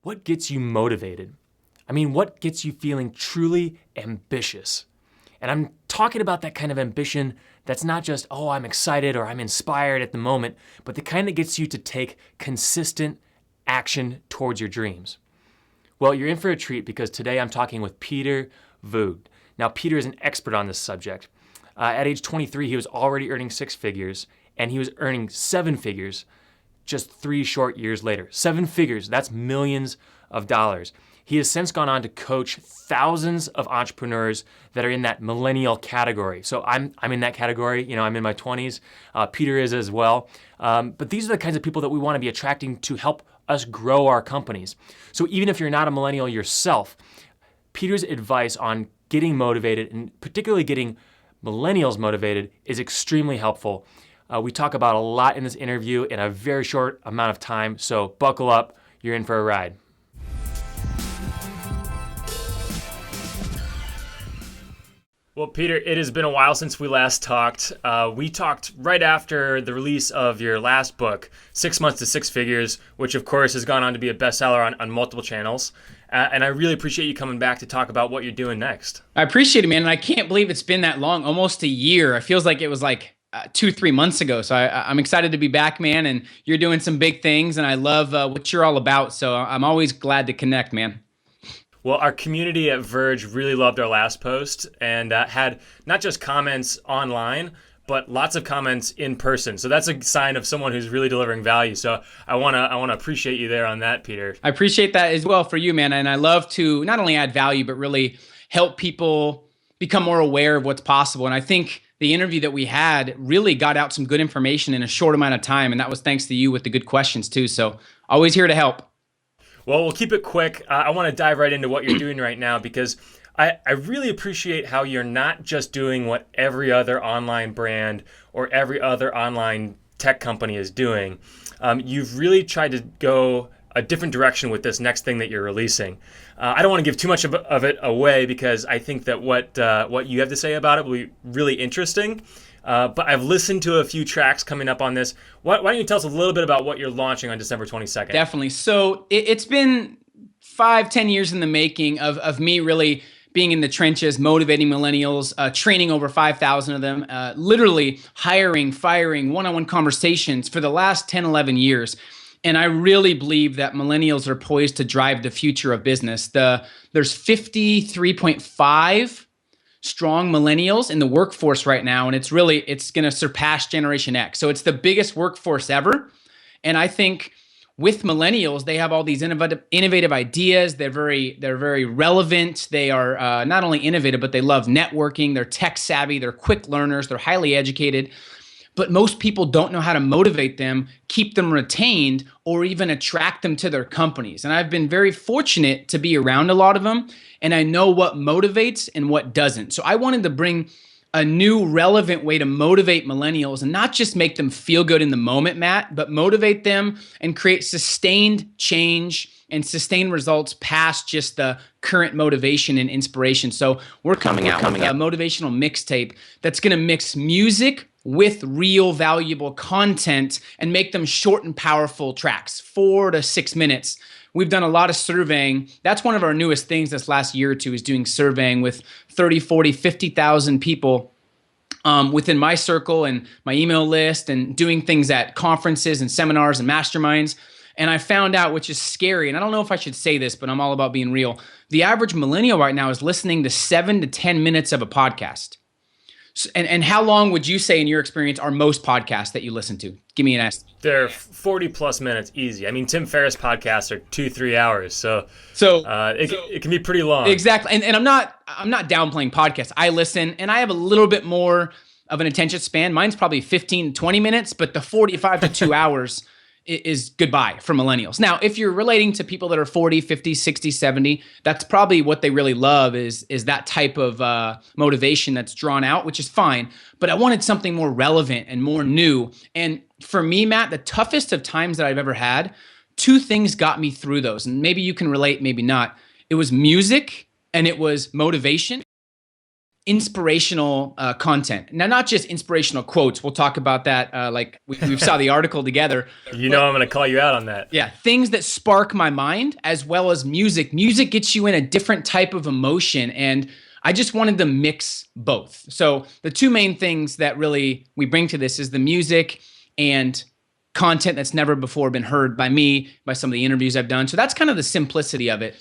what gets you motivated? I mean, what gets you feeling truly ambitious? And I'm talking about that kind of ambition that's not just, oh, I'm excited or I'm inspired at the moment, but the kind that gets you to take consistent action towards your dreams. Well, you're in for a treat because today I'm talking with Peter Voogd. Now, Peter is an expert on this subject. At age 23, he was already earning 6 figures, and he was earning 7 figures just 3 short years later. 7 figures, that's millions of dollars. He has since gone on to coach thousands of entrepreneurs that are in that millennial category. So I'm in that category. You know, I'm in my 20s. Peter is as well. But these are the kinds of people that we want to be attracting to help us grow our companies. So even if you're not a millennial yourself, Peter's advice on getting motivated, and particularly getting millennials motivated, is extremely helpful. We talk about a lot in this interview in a very short amount of time. So buckle up. You're in for a ride. Well, Peter, it has been a while since we last talked. We talked right after the release of your last book, 6 Months to Six Figures, which of course has gone on to be a bestseller on multiple channels. And I really appreciate you coming back to talk about what you're doing next. I appreciate it, man. And I can't believe it's been that long, almost a year. It feels like it was like 2-3 months ago. So I'm excited to be back, man. And you're doing some big things, and I love what you're all about. So I'm always glad to connect, man. Well, our community at Verge really loved our last post and had not just comments online, but lots of comments in person. So that's a sign of someone who's really delivering value. So I wanna appreciate you there on that, Peter. I appreciate that as well for you, man. And I love to not only add value, but really help people become more aware of what's possible. And I think the interview that we had really got out some good information in a short amount of time. And that was thanks to you with the good questions too. So always here to help. Well, we'll keep it quick. I want to dive right into what you're doing right now because I really appreciate how you're not just doing what every other online brand or every other online tech company is doing. You've really tried to go a different direction with this next thing that you're releasing. I don't want to give too much of it away because I think that what you have to say about it will be really interesting. But I've listened to a few tracks coming up on this. Why don't you tell us a little bit about what you're launching on December 22nd? Definitely. So it's been 5-10 years in the making of me really being in the trenches, motivating millennials, training over 5,000 of them, literally hiring, firing, one-on-one conversations for the last 10, 11 years. And I really believe that millennials are poised to drive the future of business. There's 53.5 strong millennials in the workforce right now, and it's going to surpass Generation X. So it's the biggest workforce ever. And I think with millennials, they have all these innovative ideas. They're very relevant. They are not only innovative, but they love networking. They're tech savvy. They're quick learners. They're highly educated. But most people don't know how to motivate them, keep them retained, or even attract them to their companies. And I've been very fortunate to be around a lot of them, and I know what motivates and what doesn't. So I wanted to bring a new relevant way to motivate millennials and not just make them feel good in the moment, Matt, but motivate them and create sustained change and sustained results past just the current motivation and inspiration. So we're coming out with a motivational mixtape that's going to mix music with real valuable content and make them short and powerful tracks, 4 to 6 minutes. We've done a lot of surveying. That's one of our newest things this last year or two, is doing surveying with 30, 40, 50,000 people within my circle and my email list, and doing things at conferences and seminars and masterminds. And I found out, which is scary, and I don't know if I should say this, but I'm all about being real. The average millennial right now is listening to 7 to 10 minutes of a podcast. And how long would you say in your experience are most podcasts that you listen to? Give me an estimate. They're 40 plus minutes easy. I mean, Tim Ferriss podcasts are 2-3 hours. So it can be pretty long. Exactly. And I'm not downplaying podcasts. I listen, and I have a little bit more of an attention span. Mine's probably 15, 20 minutes, but the 45 to 2 hours is goodbye for millennials. Now, if you're relating to people that are 40, 50, 60, 70, that's probably what they really love is that type of motivation that's drawn out, which is fine. But I wanted something more relevant and more new. And for me, Matt, the toughest of times that I've ever had, 2 things got me through those. And maybe you can relate, maybe not. It was music and it was motivation. inspirational content. Now, not just inspirational quotes. We'll talk about that. Like we saw the article together. You know, I'm going to call you out on that. Yeah, things that spark my mind, as well as music. Music gets you in a different type of emotion, and I just wanted to mix both. So the two main things that really we bring to this is the music and content that's never before been heard by me, by some of the interviews I've done. So that's kind of the simplicity of it,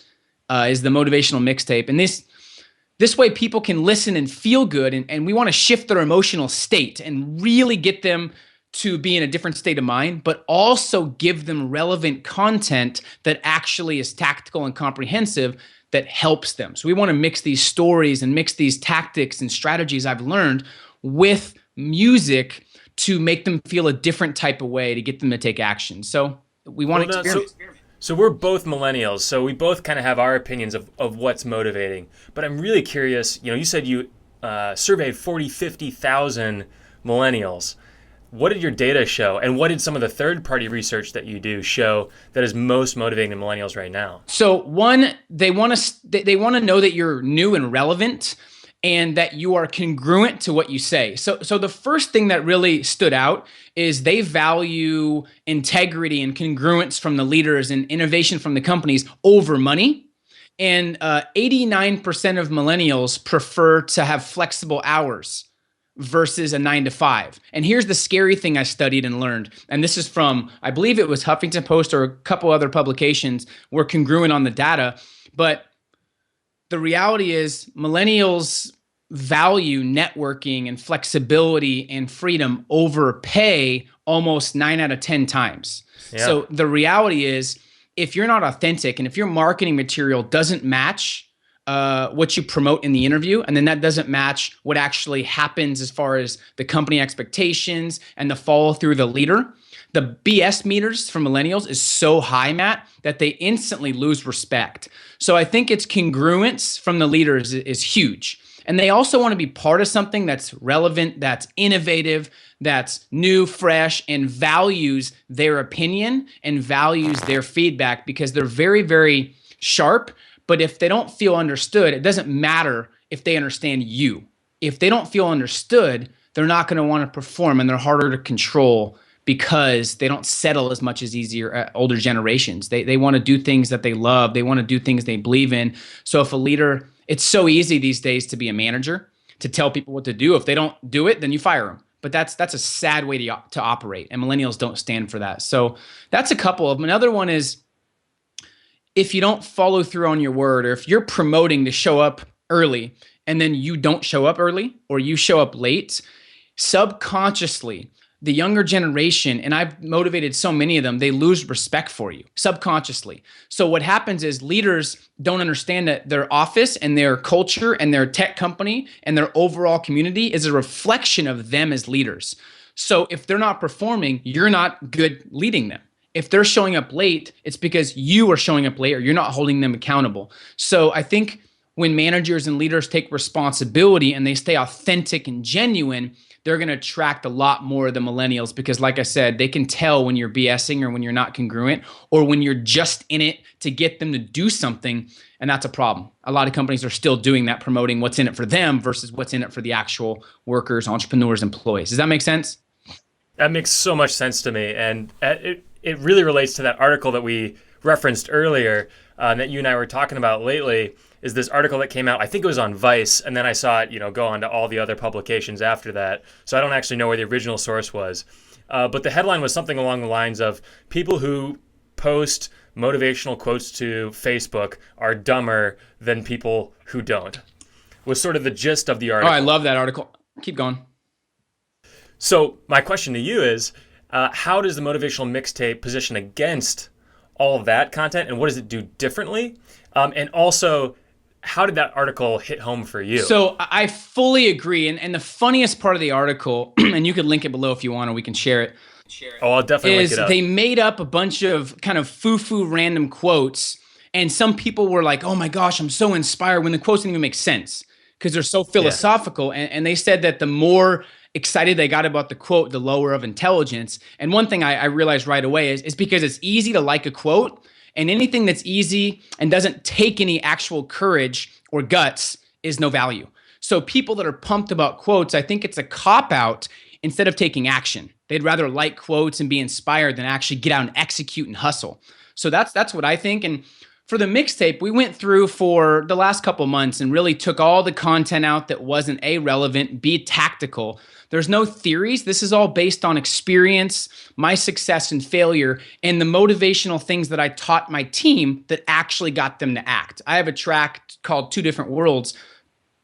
is the motivational mixtape. And this way people can listen and feel good, and we want to shift their emotional state and really get them to be in a different state of mind, but also give them relevant content that actually is tactical and comprehensive that helps them. So we want to mix these stories and mix these tactics and strategies I've learned with music to make them feel a different type of way, to get them to take action. So we want to experiment. So we're both millennials, so we both kind of have our opinions of what's motivating. But I'm really curious, you said you surveyed 50,000 millennials. What did your data show, and what did some of the third-party research that you do show that is most motivating to millennials right now? So one, they want to know that you're new and relevant, and that you are congruent to what you say. So the first thing that really stood out is they value integrity and congruence from the leaders and innovation from the companies over money. And 89% of millennials prefer to have flexible hours versus a 9-to-5. And here's the scary thing I studied and learned. And this is from, I believe it was Huffington Post or a couple other publications were congruent on the data. But the reality is millennials value networking and flexibility and freedom over pay almost 9 out of 10 times. Yeah. So the reality is, if you're not authentic and if your marketing material doesn't match what you promote in the interview, and then that doesn't match what actually happens as far as the company expectations and the follow through the leader, the BS meters for millennials is so high, Matt, that they instantly lose respect. So I think its congruence from the leaders is huge. And they also want to be part of something that's relevant, that's innovative, that's new, fresh, and values their opinion and values their feedback, because they're very, very sharp. But if they don't feel understood, it doesn't matter if they understand you. If they don't feel understood, they're not going to want to perform, and they're harder to control because they don't settle as much as older generations. They want to do things that they love. They want to do things they believe in. So if a leader, it's so easy these days to be a manager, to tell people what to do. If they don't do it, then you fire them. But that's a sad way to operate, and millennials don't stand for that. So that's a couple of them. Another one is, if you don't follow through on your word, or if you're promoting to show up early and then you don't show up early or you show up late, subconsciously, the younger generation, and I've motivated so many of them, they lose respect for you subconsciously. So what happens is leaders don't understand that their office and their culture and their tech company and their overall community is a reflection of them as leaders. So if they're not performing, you're not good leading them. If they're showing up late, it's because you are showing up late or you're not holding them accountable. So I think when managers and leaders take responsibility and they stay authentic and genuine, they're going to attract a lot more of the millennials, because like I said, they can tell when you're BSing or when you're not congruent, or when you're just in it to get them to do something. And that's a problem. A lot of companies are still doing that, promoting what's in it for them versus what's in it for the actual workers, entrepreneurs, employees. Does that make sense? That makes so much sense to me. And it really relates to that article that we referenced earlier, that you and I were talking about lately. Is this article that came out, I think it was on Vice, and then I saw it, go on to all the other publications after that. So I don't actually know where the original source was. But the headline was something along the lines of, people who post motivational quotes to Facebook are dumber than people who don't, was sort of the gist of the article. Oh, I love that article. Keep going. So my question to you is, how does the motivational mixtape position against all of that content, and what does it do differently? And also, how did that article hit home for you? So I fully agree. And the funniest part of the article, and you can link it below if you want, or we can share it. Oh, I'll definitely link it up. They made up a bunch of kind of foo-foo random quotes. And some people were like, oh my gosh, I'm so inspired, when the quotes didn't even make sense because they're so philosophical. Yeah. And they said that the more excited they got about the quote, the lower of intelligence. And one thing I realized right away is because it's easy to like a quote, and anything that's easy and doesn't take any actual courage or guts is no value. So people that are pumped about quotes, I think it's a cop-out instead of taking action. They'd rather like quotes and be inspired than actually get out and execute and hustle. So that's what I think. And for the mixtape, we went through for the last couple months and really took all the content out that wasn't A, relevant, B, tactical. There's no theories. This is all based on experience, my success and failure, and the motivational things that I taught my team that actually got them to act. I have a track called Two Different Worlds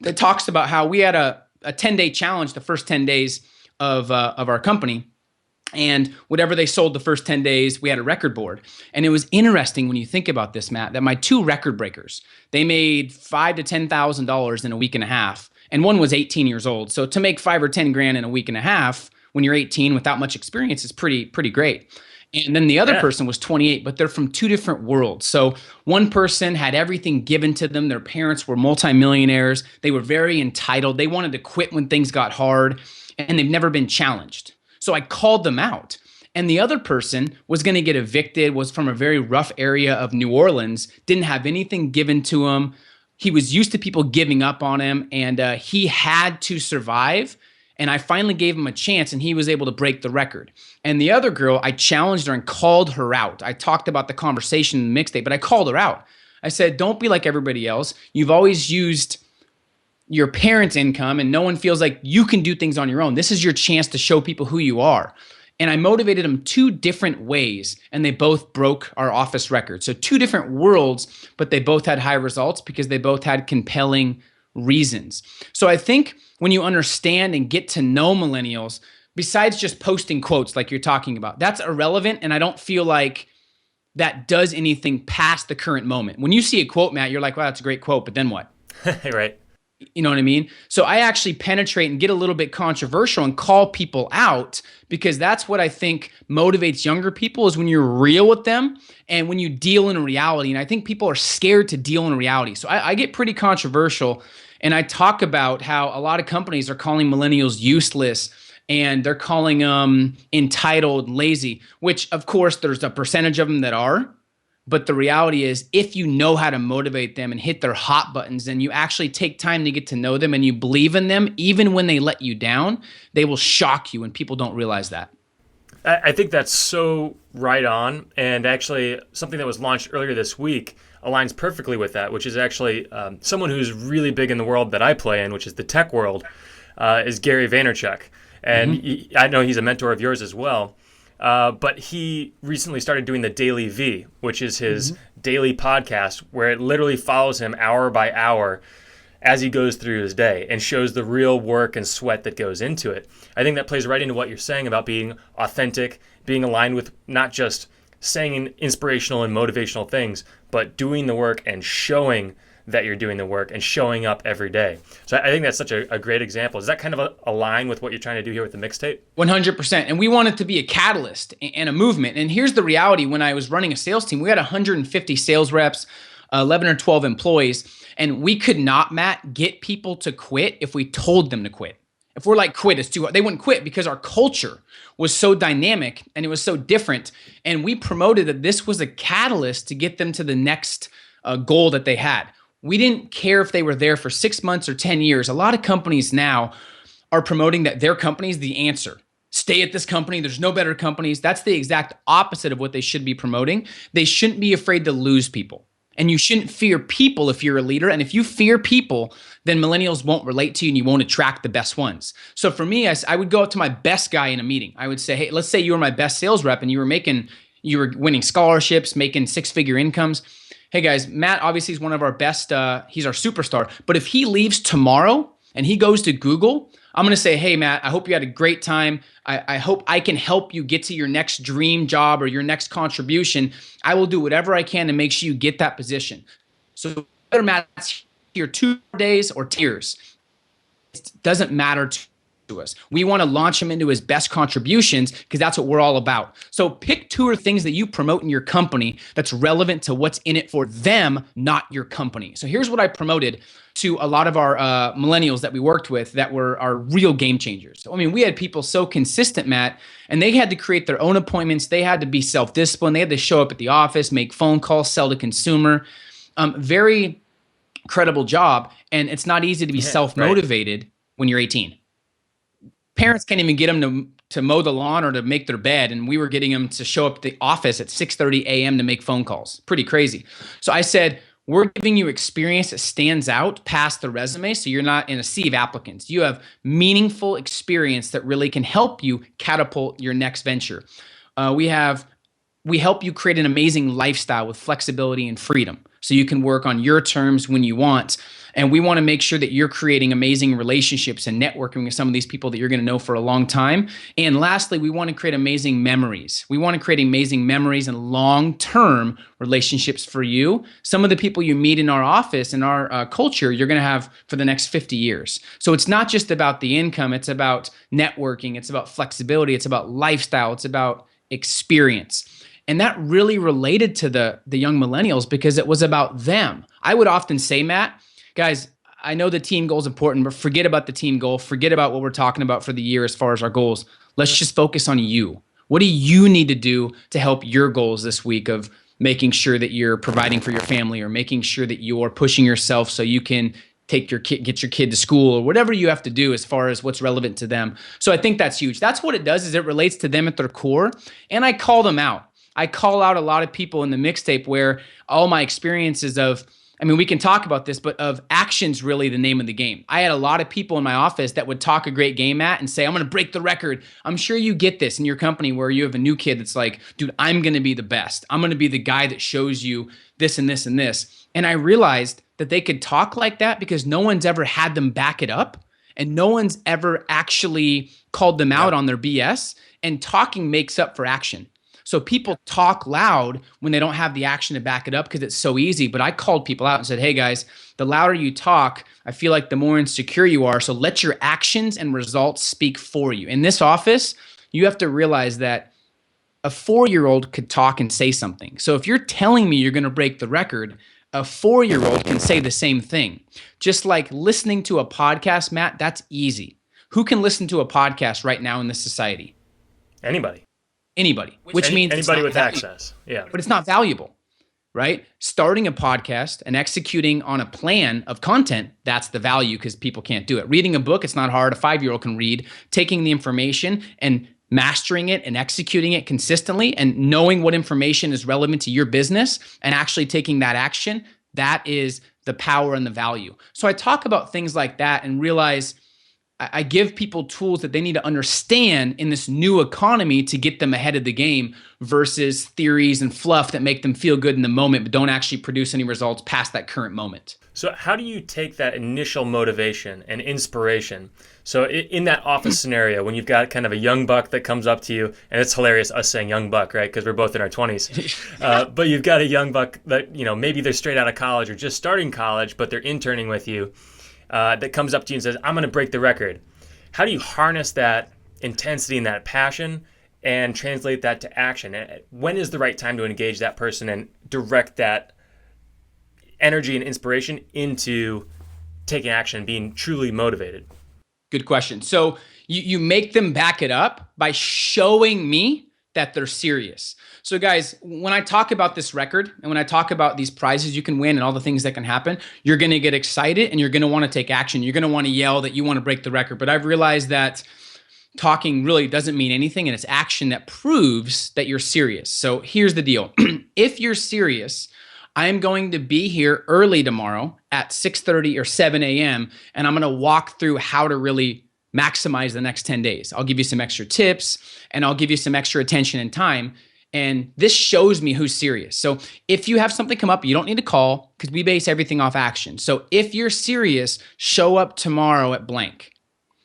that talks about how we had a 10-day challenge the first 10 days of our company. And whatever they sold the first 10 days, we had a record board. And it was interesting when you think about this, Matt, that my two record breakers, they made $5,000 to $10,000 in a week and a half. And one was 18 years old. So to make 5 or 10 grand in a week and a half when you're 18 without much experience is pretty great. And then the other person was 28, but they're from two different worlds. So one person had everything given to them. Their parents were multimillionaires. They were very entitled. They wanted to quit when things got hard, and they've never been challenged. So I called them out. And the other person was going to get evicted, was from a very rough area of New Orleans, didn't have anything given to him. He was used to people giving up on him, and he had to survive. And I finally gave him a chance, and he was able to break the record. And the other girl, I challenged her and called her out. I talked about the conversation in the mixtape, but I called her out. I said, don't be like everybody else. You've always used your parents' income, and no one feels like you can do things on your own. This is your chance to show people who you are. And I motivated them two different ways, and they both broke our office record. So two different worlds, but they both had high results because they both had compelling reasons. So I think when you understand and get to know millennials, besides just posting quotes like you're talking about, that's irrelevant, and I don't feel like that does anything past the current moment. When you see a quote, Matt, you're like, wow, that's a great quote, but then what? Right. You know what I mean? So I actually penetrate and get a little bit controversial and call people out, because that's what I think motivates younger people, is when you're real with them and when you deal in reality. And I think people are scared to deal in reality. So I get pretty controversial, and I talk about how a lot of companies are calling millennials useless, and they're calling them entitled, lazy, which of course there's a percentage of them that are. But the reality is, if you know how to motivate them and hit their hot buttons, and you actually take time to get to know them and you believe in them, even when they let you down, they will shock you, and people don't realize that. I think that's so right on. And actually, something that was launched earlier this week aligns perfectly with that, which is actually someone who's really big in the world that I play in, which is the tech world, is Gary Vaynerchuk. And I know he's a mentor of yours as well. But he recently started doing the Daily V, which is his daily podcast, where it literally follows him hour by hour as he goes through his day and shows the real work and sweat that goes into it. I think that plays right into what you're saying about being authentic, being aligned with not just saying inspirational and motivational things, but doing the work and showing that you're doing the work and showing up every day. So I think that's such a great example. Does that kind of align with what you're trying to do here with the mixtape? 100%. And we want it to be a catalyst and a movement. And here's the reality. When I was running a sales team, we had 150 sales reps, 11 or 12 employees, and we could not, Matt, get people to quit if we told them to quit. If we're like, quit, it's too hard, they wouldn't quit, because our culture was so dynamic and it was so different. And we promoted that this was a catalyst to get them to the next goal that they had. We didn't care if they were there for 6 months or 10 years. A lot of companies now are promoting that their company is the answer. Stay at this company. There's no better companies. That's the exact opposite of what they should be promoting. They shouldn't be afraid to lose people. And you shouldn't fear people if you're a leader. And if you fear people, then millennials won't relate to you and you won't attract the best ones. So for me, I would go up to my best guy in a meeting. I would say, hey, let's say you were my best sales rep and you were winning scholarships, making 6-figure incomes. Hey guys, Matt obviously is one of our best, he's our superstar. But if he leaves tomorrow and he goes to Google, I'm going to say, hey Matt, I hope you had a great time. I hope I can help you get to your next dream job or your next contribution. I will do whatever I can to make sure you get that position. So whether Matt's here 2 days or 2 years, it doesn't matter to us. We want to launch him into his best contributions, because that's what we're all about. So pick 2 or things that you promote in your company that's relevant to what's in it for them, not your company. So here's what I promoted to a lot of our millennials that we worked with that were our real game changers. So, I mean, we had people so consistent, Matt, and they had to create their own appointments. They had to be self-disciplined. They had to show up at the office, make phone calls, sell to consumer. Very incredible job. And it's not easy to be self-motivated when you're 18. Parents can't even get them to mow the lawn or to make their bed. And we were getting them to show up at the office at 6:30 a.m. to make phone calls. Pretty crazy. So I said, we're giving you experience that stands out past the resume, so you're not in a sea of applicants. You have meaningful experience that really can help you catapult your next venture. We help you create an amazing lifestyle with flexibility and freedom, so you can work on your terms when you want. And we want to make sure that you're creating amazing relationships and networking with some of these people that you're going to know for a long time. And lastly, we want to create amazing memories. We want to create amazing memories and long-term relationships for you. Some of the people you meet in our office, in our culture, you're going to have for the next 50 years. So it's not just about the income. It's about networking. It's about flexibility. It's about lifestyle. It's about experience. And that really related to the young millennials because it was about them. I would often say, Matt, guys, I know the team goal is important, but forget about the team goal. Forget about what we're talking about for the year as far as our goals. Let's just focus on you. What do you need to do to help your goals this week of making sure that you're providing for your family or making sure that you're pushing yourself so you can get your kid to school or whatever you have to do as far as what's relevant to them. So I think that's huge. That's what it does, is it relates to them at their core. And I call them out. I call out a lot of people in the mixtape where all my experiences of, I mean, we can talk about this, but of action's really the name of the game. I had a lot of people in my office that would talk a great game at and say, I'm going to break the record. I'm sure you get this in your company where you have a new kid that's like, dude, I'm going to be the best. I'm going to be the guy that shows you this and this and this. And I realized that they could talk like that because no one's ever had them back it up and no one's ever actually called them out on their BS, and talking makes up for action. So people talk loud when they don't have the action to back it up because it's so easy. But I called people out and said, hey guys, the louder you talk, I feel like the more insecure you are. So let your actions and results speak for you. In this office, you have to realize that a 4-year-old could talk and say something. So if you're telling me you're going to break the record, a 4-year-old can say the same thing. Just like listening to a podcast, Matt, that's easy. Who can listen to a podcast right now in this society? Anybody. Which means anybody with access. Yeah. But it's not valuable, right? Starting a podcast and executing on a plan of content, that's the value because people can't do it. Reading a book, it's not hard. A 5-year-old can read. Taking the information and mastering it and executing it consistently and knowing what information is relevant to your business and actually taking that action, that is the power and the value. So I talk about things like that and realize I give people tools that they need to understand in this new economy to get them ahead of the game versus theories and fluff that make them feel good in the moment but don't actually produce any results past that current moment. So how do you take that initial motivation and inspiration? So in that office scenario, when you've got kind of a young buck that comes up to you, and it's hilarious us saying young buck, right? Because we're both in our 20s. But you've got a young buck that, maybe they're straight out of college or just starting college, but they're interning with you. That comes up to you and says, I'm going to break the record. How do you harness that intensity and that passion and translate that to action? When is the right time to engage that person and direct that energy and inspiration into taking action, being truly motivated? Good question. So you make them back it up by showing me that they're serious. So guys, when I talk about this record and when I talk about these prizes you can win and all the things that can happen, you're going to get excited and you're going to want to take action. You're going to want to yell that you want to break the record. But I've realized that talking really doesn't mean anything, and it's action that proves that you're serious. So here's the deal. If you're serious, I'm going to be here early tomorrow at 6:30 or 7 a.m. and I'm going to walk through how to really maximize the next 10 days. I'll give you some extra tips and I'll give you some extra attention and time. And this shows me who's serious. So if you have something come up, you don't need to call because we base everything off action. So if you're serious, show up tomorrow at blank.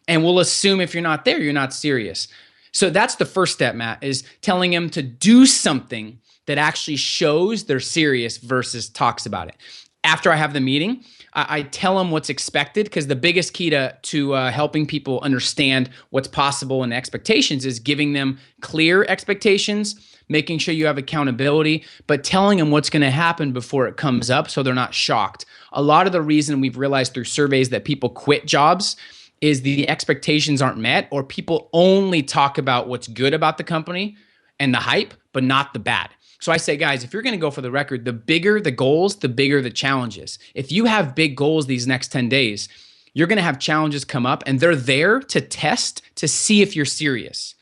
And we'll assume if you're not there, you're not serious. So that's the first step, Matt, is telling them to do something that actually shows they're serious versus talks about it. After I have the meeting, I tell them what's expected, because the biggest key to helping people understand what's possible and expectations is giving them clear expectations, making sure you have accountability, but telling them what's going to happen before it comes up so they're not shocked. A lot of the reason we've realized through surveys that people quit jobs is the expectations aren't met, or people only talk about what's good about the company and the hype, but not the bad. So I say, guys, if you're going to go for the record, the bigger the goals, the bigger the challenges. If you have big goals these next 10 days, you're going to have challenges come up, and they're there to test, to see if you're serious.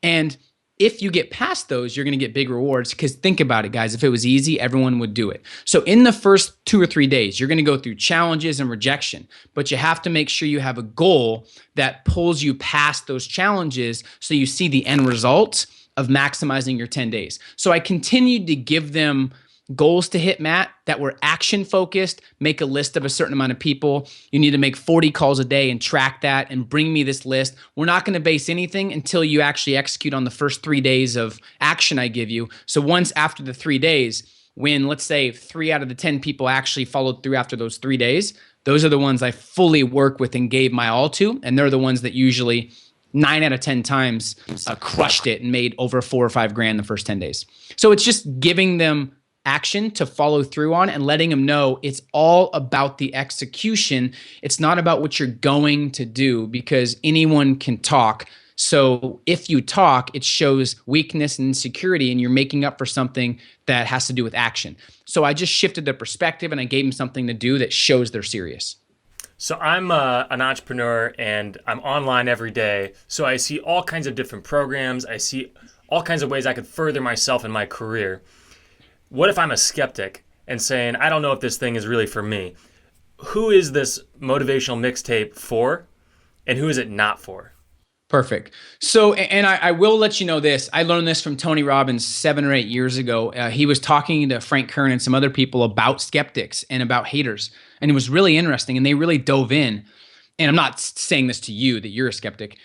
And if you get past those, you're going to get big rewards, because think about it, guys. If it was easy, everyone would do it. So in the first 2 or 3 days, you're going to go through challenges and rejection, but you have to make sure you have a goal that pulls you past those challenges so you see the end result of maximizing your 10 days. So I continued to give them goals to hit, Matt, that were action focused. Make a list of a certain amount of people. You need to make 40 calls a day and track that and bring me this list. We're not going to base anything until you actually execute on the first 3 days of action I give you. So once after the 3 days, when let's say 3 out of the 10 people actually followed through after those 3 days, those are the ones I fully work with and gave my all to. And they're the ones that usually 9 out of 10 times crushed it and made over 4 or 5 grand the first 10 days. So it's just giving them action to follow through on and letting them know it's all about the execution. It's not about what you're going to do, because anyone can talk. So if you talk, it shows weakness and insecurity, and you're making up for something that has to do with action. So I just shifted the perspective and I gave them something to do that shows they're serious. So I'm an entrepreneur and I'm online every day. So I see all kinds of different programs. I see all kinds of ways I could further myself in my career. What if I'm a skeptic and saying, I don't know if this thing is really for me? Who is this motivational mixtape for, and who is it not for? Perfect. So, and I will let you know this. I learned this from Tony Robbins 7 or 8 years ago. He was talking to Frank Kern and some other people about skeptics and about haters. And it was really interesting, and they really dove in. And I'm not saying this to you that you're a skeptic,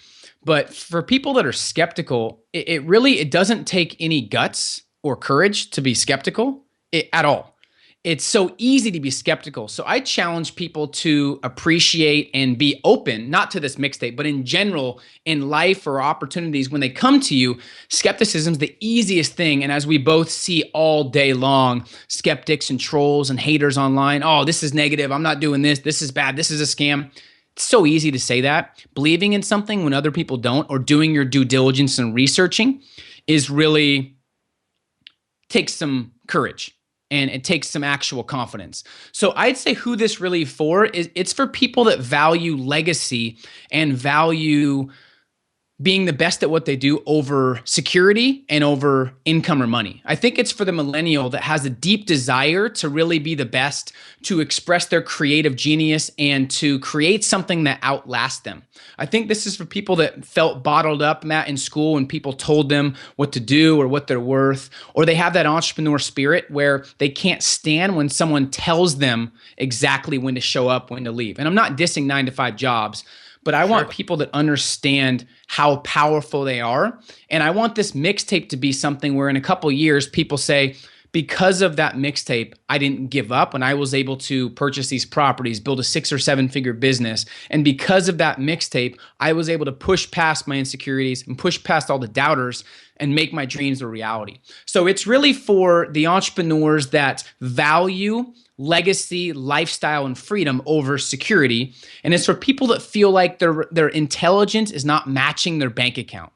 but for people that are skeptical, it doesn't take any guts or courage to be skeptical at all. It's so easy to be skeptical. So I challenge people to appreciate and be open, not to this mixtape, but in general, in life or opportunities, when they come to you, skepticism is the easiest thing. And as we both see all day long, skeptics and trolls and haters online, oh, this is negative, I'm not doing this, this is bad, this is a scam. It's so easy to say that. Believing in something when other people don't, or doing your due diligence and researching, is really takes some courage. And it takes some actual confidence. So I'd say who this really for is, it's for people that value legacy and value being the best at what they do over security and over income or money. I think it's for the millennial that has a deep desire to really be the best, to express their creative genius, and to create something that outlasts them. I think this is for people that felt bottled up, Matt, in school when people told them what to do or what they're worth, or they have that entrepreneur spirit where they can't stand when someone tells them exactly when to show up, when to leave. And I'm not dissing 9-to-5 jobs, but I want people that understand how powerful they are. And I want this mixtape to be something where in a couple of years, people say, because of that mixtape, I didn't give up and I was able to purchase these properties, build a 6 or 7 figure business. And because of that mixtape, I was able to push past my insecurities and push past all the doubters and make my dreams a reality. So it's really for the entrepreneurs that value legacy, lifestyle, and freedom over security. And it's for people that feel like their intelligence is not matching their bank account,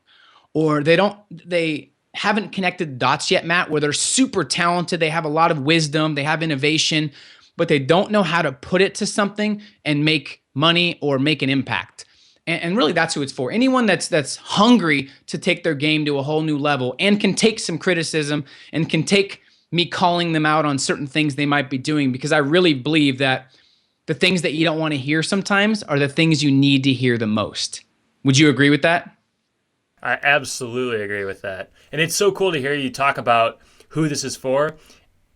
or they haven't connected the dots yet, Matt, where they're super talented, they have a lot of wisdom, they have innovation, but they don't know how to put it to something and make money or make an impact. And really that's who it's for. Anyone that's hungry to take their game to a whole new level and can take some criticism and can take me calling them out on certain things they might be doing, because I really believe that the things that you don't want to hear sometimes are the things you need to hear the most. Would you agree with that? I absolutely agree with that. And it's so cool to hear you talk about who this is for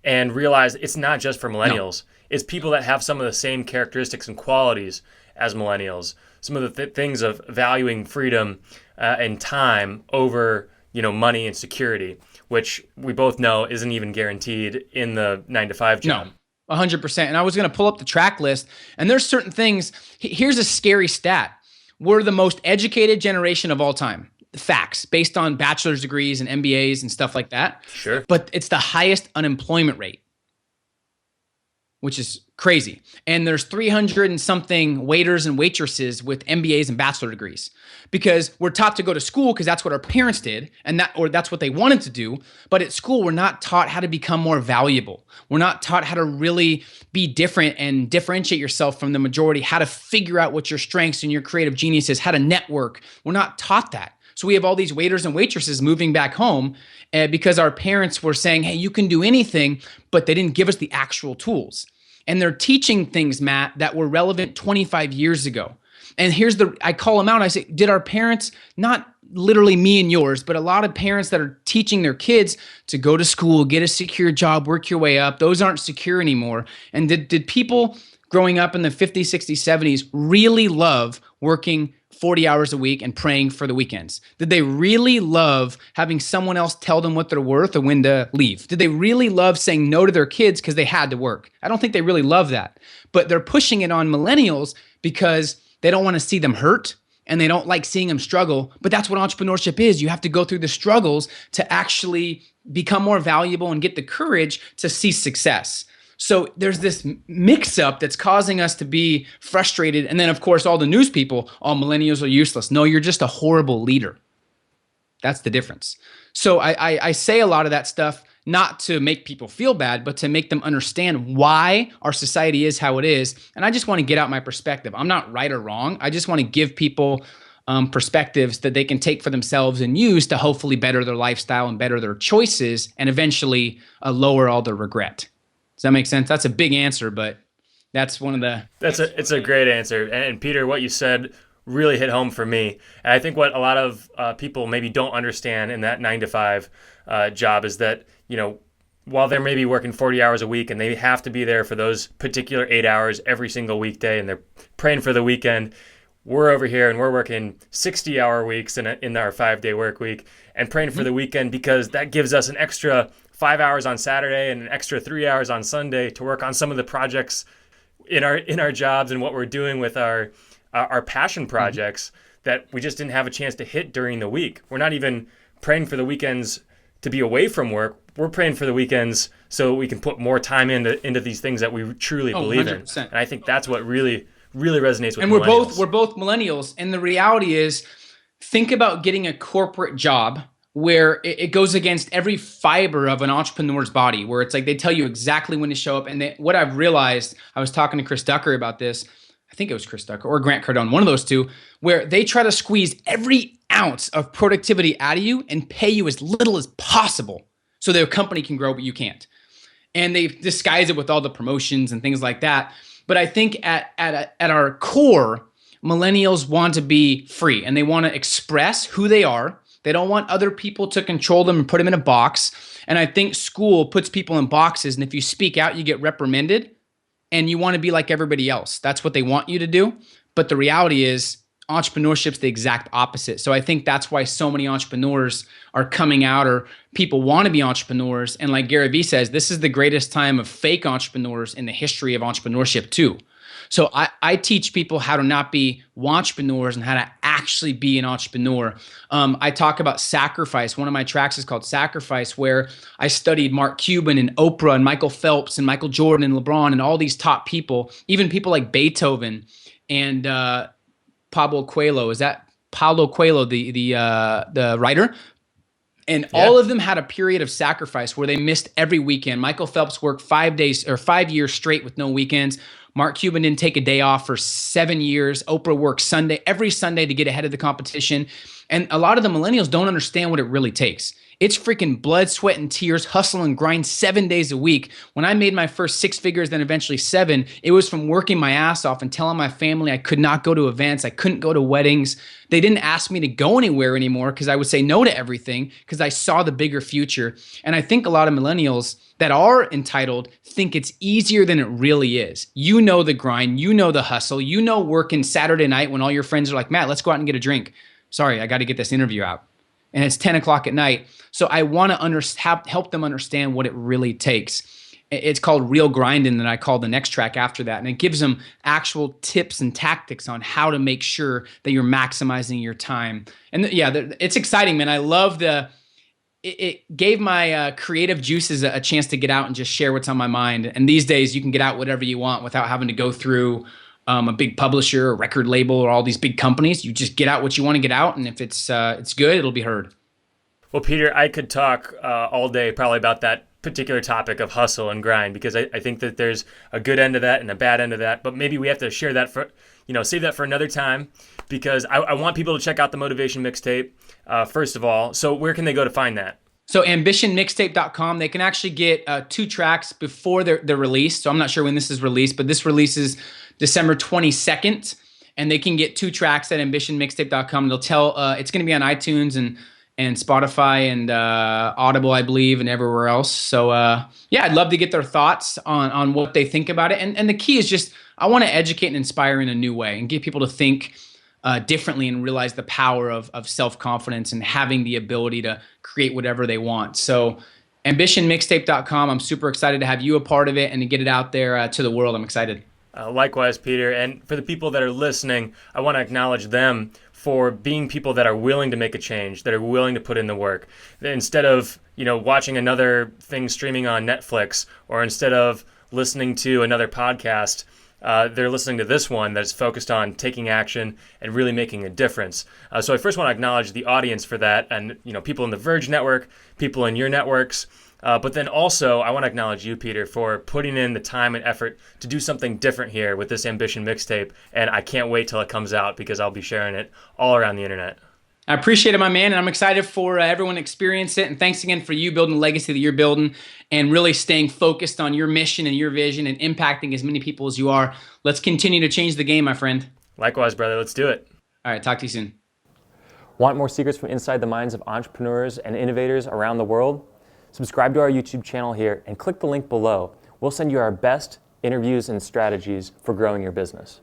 and realize it's not just for millennials. No. It's people that have some of the same characteristics and qualities as millennials. Some of the things of valuing freedom and time over, money and security, which we both know isn't even guaranteed in the 9-to-5 job. No, 100%. And I was going to pull up the track list, and there's certain things. Here's a scary stat. We're the most educated generation of all time. Facts, based on bachelor's degrees and MBAs and stuff like that. Sure. But it's the highest unemployment rate. which is crazy. And there's 300 and something waiters and waitresses with MBAs and bachelor degrees, because we're taught to go to school because that's what our parents did, and that's what they wanted to do. But at school, we're not taught how to become more valuable. We're not taught how to really be different and differentiate yourself from the majority, how to figure out what your strengths and your creative genius is, how to network. We're not taught that. So we have all these waiters and waitresses moving back home because our parents were saying, hey, you can do anything, but they didn't give us the actual tools. And they're teaching things, Matt, that were relevant 25 years ago. And I call them out. I say, did our parents, not literally me and yours, but a lot of parents that are teaching their kids to go to school, get a secure job, work your way up, those aren't secure anymore. And did people growing up in the 50s, 60s, 70s really love working 40 hours a week and praying for the weekends? Did they really love having someone else tell them what they're worth or when to leave? Did they really love saying no to their kids because they had to work? I don't think they really love that. But they're pushing it on millennials because they don't want to see them hurt and they don't like seeing them struggle. But that's what entrepreneurship is. You have to go through the struggles to actually become more valuable and get the courage to see success. So there's this mix-up that's causing us to be frustrated. And then, of course, all the news people, all millennials are useless. No, you're just a horrible leader. That's the difference. So I say a lot of that stuff not to make people feel bad, but to make them understand why our society is how it is. And I just want to get out my perspective. I'm not right or wrong. I just want to give people perspectives that they can take for themselves and use to hopefully better their lifestyle and better their choices and eventually lower all the regret. Does that make sense? That's a big answer, but that's one of the... It's a great answer. And Peter, what you said really hit home for me. And I think what a lot of people maybe don't understand in that 9 to 5 job is that, while they're maybe working 40 hours a week and they have to be there for those particular 8 hours every single weekday and they're praying for the weekend, we're over here and we're working 60-hour weeks in our 5-day work week and praying for the weekend because that gives us an extra 5 hours on Saturday and an extra 3 hours on Sunday to work on some of the projects in our jobs and what we're doing with our passion projects that we just didn't have a chance to hit during the week. We're not even praying for the weekends to be away from work. We're praying for the weekends so we can put more time into these things that we truly believe 100%. in. And I think that's what really resonates with and millennials. we're both millennials. And the reality is, think about getting a corporate job where it goes against every fiber of an entrepreneur's body, where it's like they tell you exactly when to show up. And what I've realized, I was talking to Chris Ducker about this, I think it was Chris Ducker or Grant Cardone, one of those two, where they try to squeeze every ounce of productivity out of you and pay you as little as possible so their company can grow, but you can't. And they disguise it with all the promotions and things like that. But I think at our core, millennials want to be free and they want to express who they are. They don't want other people to control them and put them in a box. And I think school puts people in boxes. And if you speak out, you get reprimanded and you want to be like everybody else. That's what they want you to do. But the reality is entrepreneurship's the exact opposite. So I think that's why so many entrepreneurs are coming out, or people want to be entrepreneurs. And like Gary Vee says, this is the greatest time of fake entrepreneurs in the history of entrepreneurship too. So I teach people how to not be wantrepreneurs and how to actually be an entrepreneur. I talk about sacrifice. One of my tracks is called Sacrifice, where I studied Mark Cuban and Oprah and Michael Phelps and Michael Jordan and LeBron and all these top people, even people like Beethoven and Pablo Coelho. Is that Paulo Coelho, the writer? And all of them had a period of sacrifice where they missed every weekend. Michael Phelps worked 5 days or 5 years straight with no weekends. Mark Cuban didn't take a day off for 7 years. Oprah worked every Sunday to get ahead of the competition. And a lot of the millennials don't understand what it really takes. It's freaking blood, sweat, and tears, hustle and grind 7 days a week. When I made my first 6 figures, then eventually 7, it was from working my ass off and telling my family I could not go to events. I couldn't go to weddings. They didn't ask me to go anywhere anymore because I would say no to everything because I saw the bigger future. And I think a lot of millennials that are entitled think it's easier than it really is. You know the grind, you know the hustle, you know working Saturday night when all your friends are like, Matt, let's go out and get a drink. Sorry, I got to get this interview out. And it's 10 o'clock at night. So I want to help them understand what it really takes. It's called Real Grinding, and I call the next track after that. And it gives them actual tips and tactics on how to make sure that you're maximizing your time. And it's exciting, man. I love it gave my creative juices a chance to get out and just share what's on my mind. And these days you can get out whatever you want without having to go through a big publisher, a record label, or all these big companies. You just get out what you want to get out, and if it's good, it'll be heard. Well, Peter, I could talk all day probably about that particular topic of hustle and grind, because I think that there's a good end of that and a bad end of that. But maybe we have to share that for, save that for another time, because I want people to check out the Motivation Mixtape, first of all. So where can they go to find that? So ambitionmixtape.com, they can actually get 2 tracks before they're released. So I'm not sure when this is released, but this releases December 22nd. And they can get 2 tracks at ambitionmixtape.com. They'll tell, it's going to be on iTunes and Spotify and Audible, I believe, and everywhere else. So yeah, I'd love to get their thoughts on what they think about it. And the key is just, I want to educate and inspire in a new way and get people to think differently and realize the power of self-confidence and having the ability to create whatever they want. So ambitionmixtape.com, I'm super excited to have you a part of it and to get it out there to the world. I'm excited. Likewise, Peter. And for the people that are listening, I want to acknowledge them for being people that are willing to make a change, that are willing to put in the work. Instead of, watching another thing streaming on Netflix, or instead of listening to another podcast, they're listening to this one that's focused on taking action and really making a difference. So I first want to acknowledge the audience for that, and people in the Verge network, people in your networks. But then also, I want to acknowledge you, Peter, for putting in the time and effort to do something different here with this Ambition Mixtape. And I can't wait till it comes out, because I'll be sharing it all around the internet. I appreciate it, my man, and I'm excited for everyone to experience it. And thanks again for you building the legacy that you're building and really staying focused on your mission and your vision and impacting as many people as you are. Let's continue to change the game, my friend. Likewise, brother. Let's do it. All right, talk to you soon. Want more secrets from inside the minds of entrepreneurs and innovators around the world? Subscribe to our YouTube channel here and click the link below. We'll send you our best interviews and strategies for growing your business.